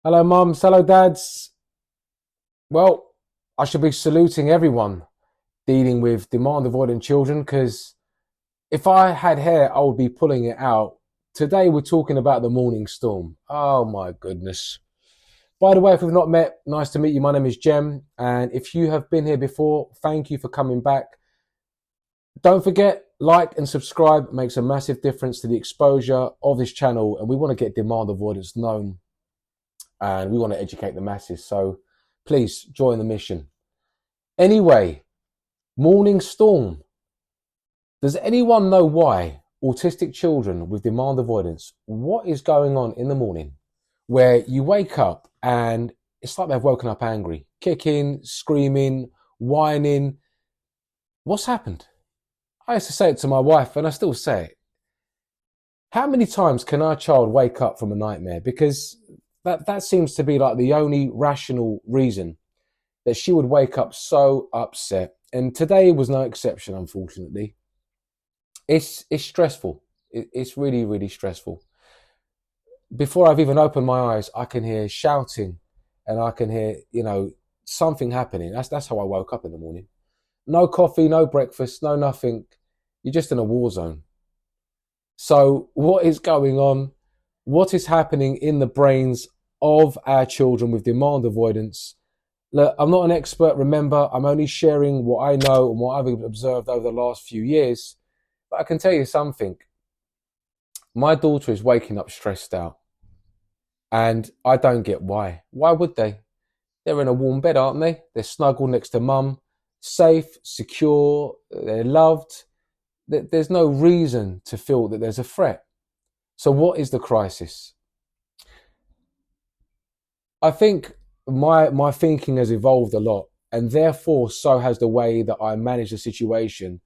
Hello, mums. Hello, dads. Well, I should be saluting everyone dealing with demand avoiding children because if I had hair, I would be pulling it out. Today, we're talking about the morning storm. Oh, my goodness. By the way, if we've not met, nice to meet you. My name is Jem. And if you have been here before, thank you for coming back. Don't forget, like and subscribe. It makes a massive difference to the exposure of this channel. And we want to get demand avoidance known and we want to educate the masses. So please join the mission. Anyway, morning storm. Does anyone know why autistic children with demand avoidance, what is going on in the morning where you wake up and it's like they've woken up angry, kicking, screaming, whining? What's happened? I used to say it to my wife and I still say it. How many times can our child wake up from a nightmare? Because that seems to be like the only rational reason that she would wake up so upset. And today was no exception, unfortunately. It's stressful. It's really, really stressful. Before I've even opened my eyes, I can hear shouting and I can hear, something happening. That's how I woke up in the morning. No coffee, no breakfast, no nothing. You're just in a war zone. So what is going on? What is happening in the brains of our children with demand avoidance? Look, I'm not an expert, remember, I'm only sharing what I know and what I've observed over the last few years. But I can tell you something. My daughter is waking up stressed out. And I don't get why. Why would they? They're in a warm bed, aren't they? They're snuggled next to mum, safe, secure, they're loved. There's no reason to feel that there's a threat. So what is the crisis? I think my thinking has evolved a lot, and therefore so has the way that I manage the situation,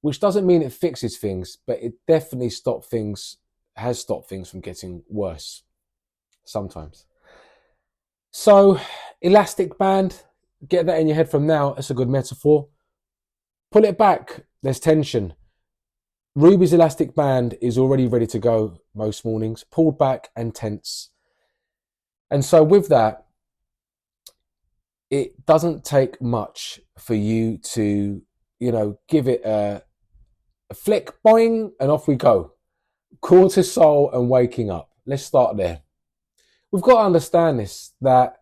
which doesn't mean it fixes things, but it definitely has stopped things from getting worse sometimes. So, elastic band, get that in your head from now. That's a good metaphor. Pull it back. There's tension. Ruby's elastic band is already ready to go most mornings, pulled back and tense. And so with that, it doesn't take much for you to, give it a flick, boing, and off we go. Cortisol and waking up. Let's start there. We've got to understand this, that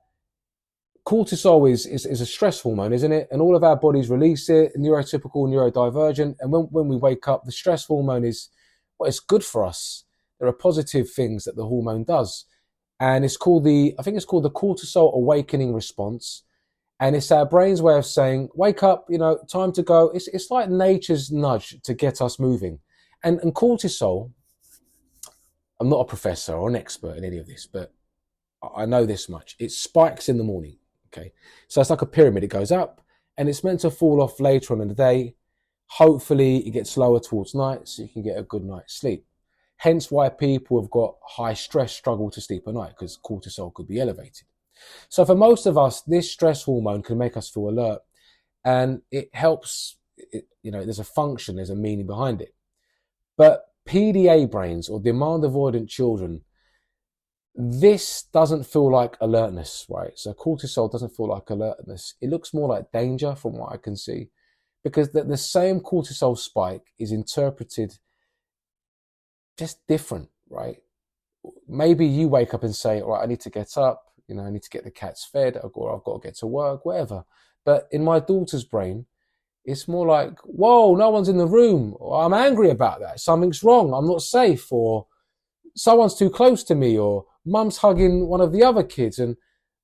cortisol is a stress hormone, isn't it? And all of our bodies release it, neurotypical, neurodivergent. And when we wake up, the stress hormone is, well, it's good for us. There are positive things that the hormone does. And I think it's called the cortisol awakening response. And it's our brain's way of saying, wake up, time to go. It's like nature's nudge to get us moving. And cortisol, I'm not a professor or an expert in any of this, but I know this much. It spikes in the morning. Okay. So it's like a pyramid. It goes up and it's meant to fall off later on in the day. Hopefully it gets lower towards night so you can get a good night's sleep. Hence why people have got high stress struggle to sleep at night, because cortisol could be elevated. So for most of us, this stress hormone can make us feel alert, and it helps, there's a function, there's a meaning behind it. But PDA brains, or demand avoidant children, this doesn't feel like alertness, right? So cortisol doesn't feel like alertness. It looks more like danger from what I can see, because the same cortisol spike is interpreted just different, right? Maybe you wake up and say, all right, I need to get up, I need to get the cats fed, or I've got to get to work, whatever. But in my daughter's brain, it's more like, whoa, no one's in the room, or I'm angry about that, something's wrong, I'm not safe, or someone's too close to me, or mum's hugging one of the other kids, and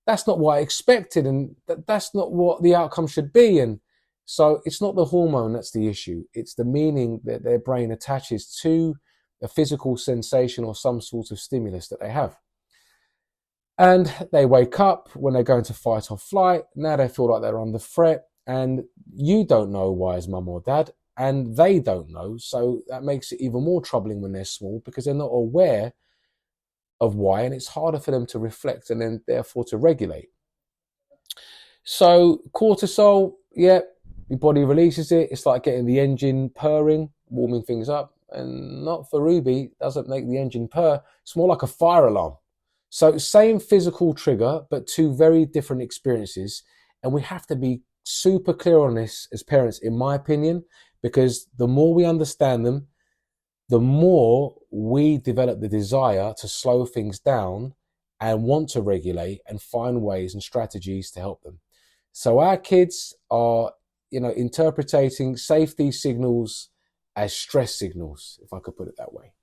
that's not what I expected, and that's not what the outcome should be. And so it's not the hormone that's the issue, it's the meaning that their brain attaches to a physical sensation or some sort of stimulus that they have. And they wake up when they're going to fight or flight. Now they feel like they're under threat, and you don't know why as mum or dad, and they don't know. So that makes it even more troubling when they're small, because they're not aware of why, and it's harder for them to reflect and then therefore to regulate. So cortisol, yeah, your body releases it. It's like getting the engine purring, warming things up. And not for Ruby, doesn't make the engine purr. It's more like a fire alarm. So same physical trigger, but two very different experiences. And we have to be super clear on this as parents, in my opinion, because the more we understand them, the more we develop the desire to slow things down and want to regulate and find ways and strategies to help them. So our kids are, interpreting safety signals as stress signals, if I could put it that way.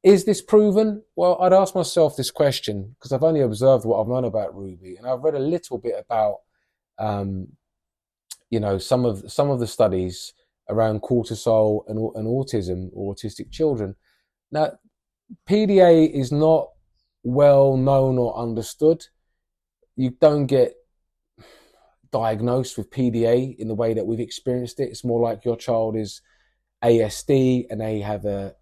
Is this proven? Well, I'd ask myself this question because I've only observed what I've known about Ruby, and I've read a little bit about, some of the studies around cortisol and autism or autistic children. Now, PDA is not well known or understood. You don't get diagnosed with PDA in the way that we've experienced it. It's more like your child is ASD and they have a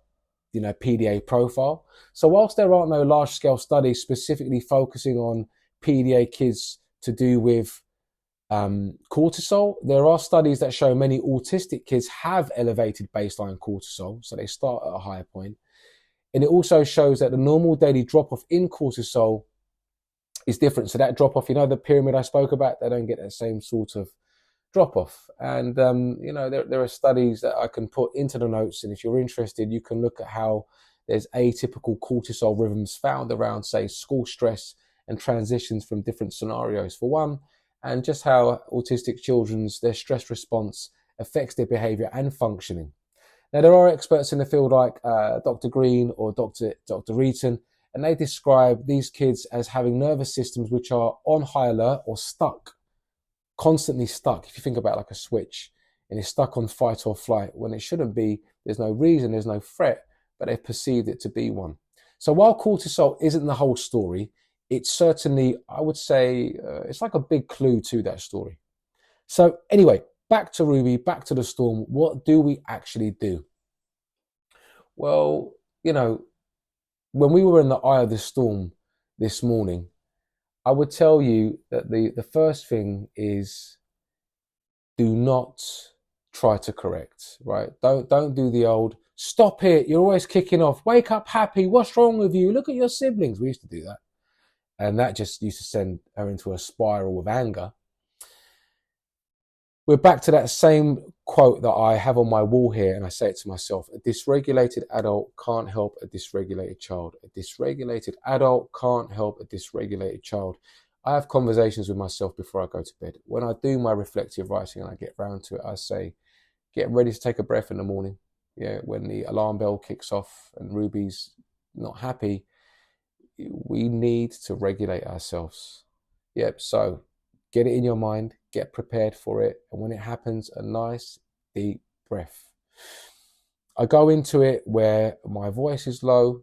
PDA profile. So whilst there aren't no large scale studies specifically focusing on PDA kids to do with cortisol, there are studies that show many autistic kids have elevated baseline cortisol, so they start at a higher point. And it also shows that the normal daily drop-off in cortisol is different. So that drop-off, the pyramid I spoke about, they don't get that same sort of drop-off. And, there are studies that I can put into the notes. And if you're interested, you can look at how there's atypical cortisol rhythms found around, say, school stress and transitions from different scenarios, for one, and just how autistic children's, their stress response affects their behavior and functioning. Now, there are experts in the field like Dr. Green or Dr. Reaton, and they describe these kids as having nervous systems which are on high alert or stuck, constantly stuck. If you think about like a switch and it's stuck on fight or flight when it shouldn't be, there's no reason, there's no threat, but they've perceived it to be one. So while cortisol isn't the whole story, it's certainly, I would say, it's like a big clue to that story. So anyway, back to Ruby, back to the storm. What do we actually do? Well, when we were in the eye of the storm this morning, I would tell you that the first thing is do not try to correct, right? Don't do the old, stop it, you're always kicking off, wake up happy, what's wrong with you? Look at your siblings. We used to do that. And that just used to send her into a spiral of anger. We're back to that same quote that I have on my wall here, and I say it to myself: a dysregulated adult can't help a dysregulated child. A dysregulated adult can't help a dysregulated child. I have conversations with myself before I go to bed. When I do my reflective writing and I get round to it, I say, get ready to take a breath in the morning. Yeah, when the alarm bell kicks off and Ruby's not happy, we need to regulate ourselves. Yep, so get it in your mind, get prepared for it, and when it happens, a nice deep breath. I go into it where my voice is low.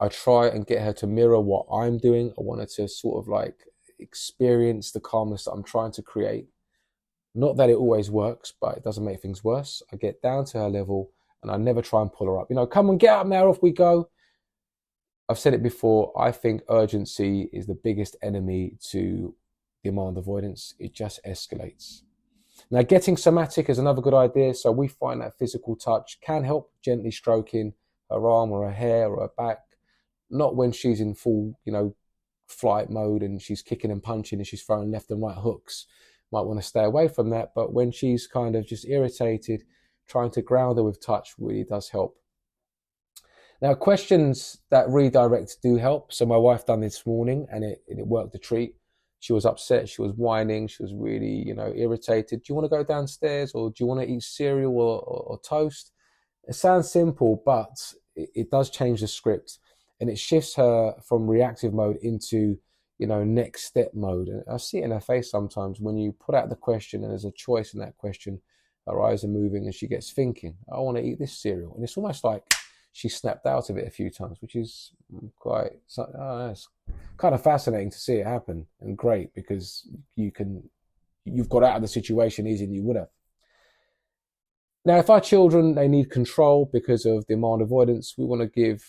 I try and get her to mirror what I'm doing. I want her to sort of like experience the calmness that I'm trying to create. Not that it always works, but it doesn't make things worse. I get down to her level and I never try and pull her up. Come on, get up now, off we go. I've said it before, I think urgency is the biggest enemy to demand avoidance. It just escalates. Now, getting somatic is another good idea. So we find that physical touch can help, gently stroking her arm or her hair or her back. Not when she's in full, flight mode and she's kicking and punching and she's throwing left and right hooks. Might want to stay away from that. But when she's kind of just irritated, trying to ground her with touch really does help. Now, questions that redirect do help. So my wife done this morning and it worked a treat. She was upset, she was whining, she was really, irritated. Do you want to go downstairs, or do you want to eat cereal or toast? It sounds simple, but it does change the script, and it shifts her from reactive mode into, next step mode. And I see it in her face sometimes when you put out the question and there's a choice in that question, her eyes are moving and she gets thinking, I want to eat this cereal. And it's almost like she snapped out of it a few times, which is it's kind of fascinating to see it happen, and great because you've got out of the situation easier than you would have. Now, if our children, they need control because of demand avoidance, we want to give,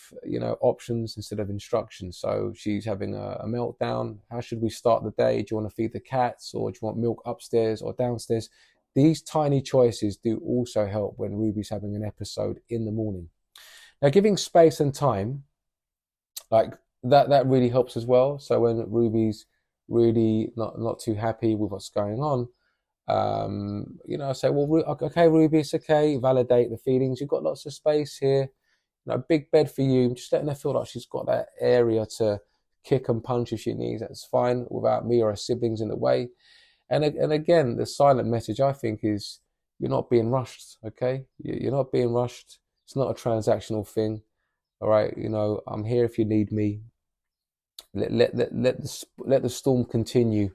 options instead of instructions. So she's having a meltdown. How should we start the day? Do you want to feed the cats, or do you want milk upstairs or downstairs? These tiny choices do also help when Ruby's having an episode in the morning. Now, giving space and time, like that really helps as well. So when Ruby's really not too happy with what's going on, I say, well, okay, Ruby, it's okay. Validate the feelings. You've got lots of space here. Big bed for you. Just letting her feel like she's got that area to kick and punch if she needs. That's fine without me or her siblings in the way. And again, the silent message I think is you're not being rushed. Okay, you're not being rushed. It's not a transactional thing. All right, I'm here if you need me. Let the storm continue,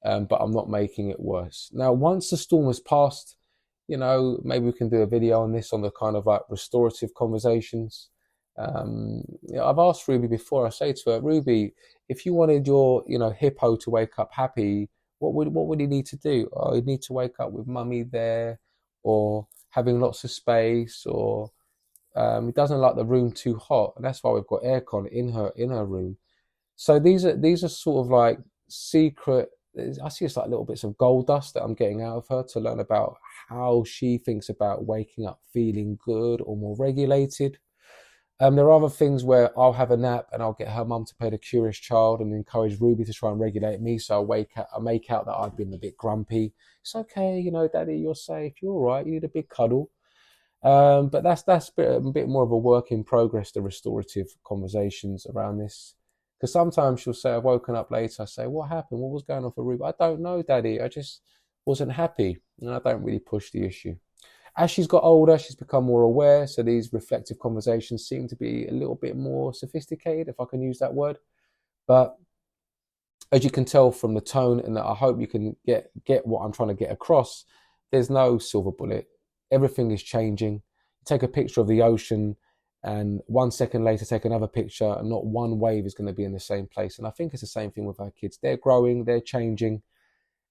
but I'm not making it worse. Now, once the storm has passed, maybe we can do a video on this, on the kind of like restorative conversations. I've asked Ruby before. I say to her, Ruby, if you wanted your hippo to wake up happy, what would he need to do? Oh, he'd need to wake up with mummy there, or having lots of space, or he doesn't like the room too hot, and that's why we've got aircon in her room. So these are sort of like secret. I see it's like little bits of gold dust that I'm getting out of her to learn about how she thinks about waking up feeling good or more regulated. There are other things where I'll have a nap and I'll get her mum to play the curious child and encourage Ruby to try and regulate me. So I make out that I've been a bit grumpy. It's okay, Daddy, you're safe. You're all right. You need a big cuddle. But that's a bit more of a work in progress, the restorative conversations around this. Because sometimes she'll say, I've woken up later. I say, what happened? What was going on for Ruby? I don't know, Daddy. I just wasn't happy. And I don't really push the issue. As she's got older, she's become more aware. So these reflective conversations seem to be a little bit more sophisticated, if I can use that word. But as you can tell from the tone, and I hope you can get what I'm trying to get across, there's no silver bullet. Everything is changing. Take a picture of the ocean, and 1 second later take another picture, and not one wave is going to be in the same place. And I think it's the same thing with our kids. They're growing, they're changing.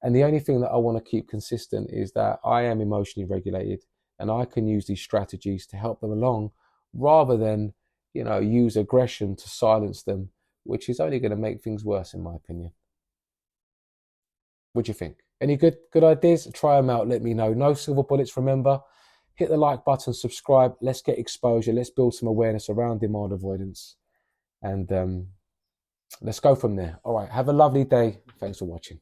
And the only thing that I want to keep consistent is that I am emotionally regulated, and I can use these strategies to help them along, rather than, use aggression to silence them, which is only going to make things worse, in my opinion. What do you think? Any good ideas? Try them out. Let me know. No silver bullets, remember. Hit the like button, subscribe. Let's get exposure. Let's build some awareness around demand avoidance. And let's go from there. All right. Have a lovely day. Thanks for watching.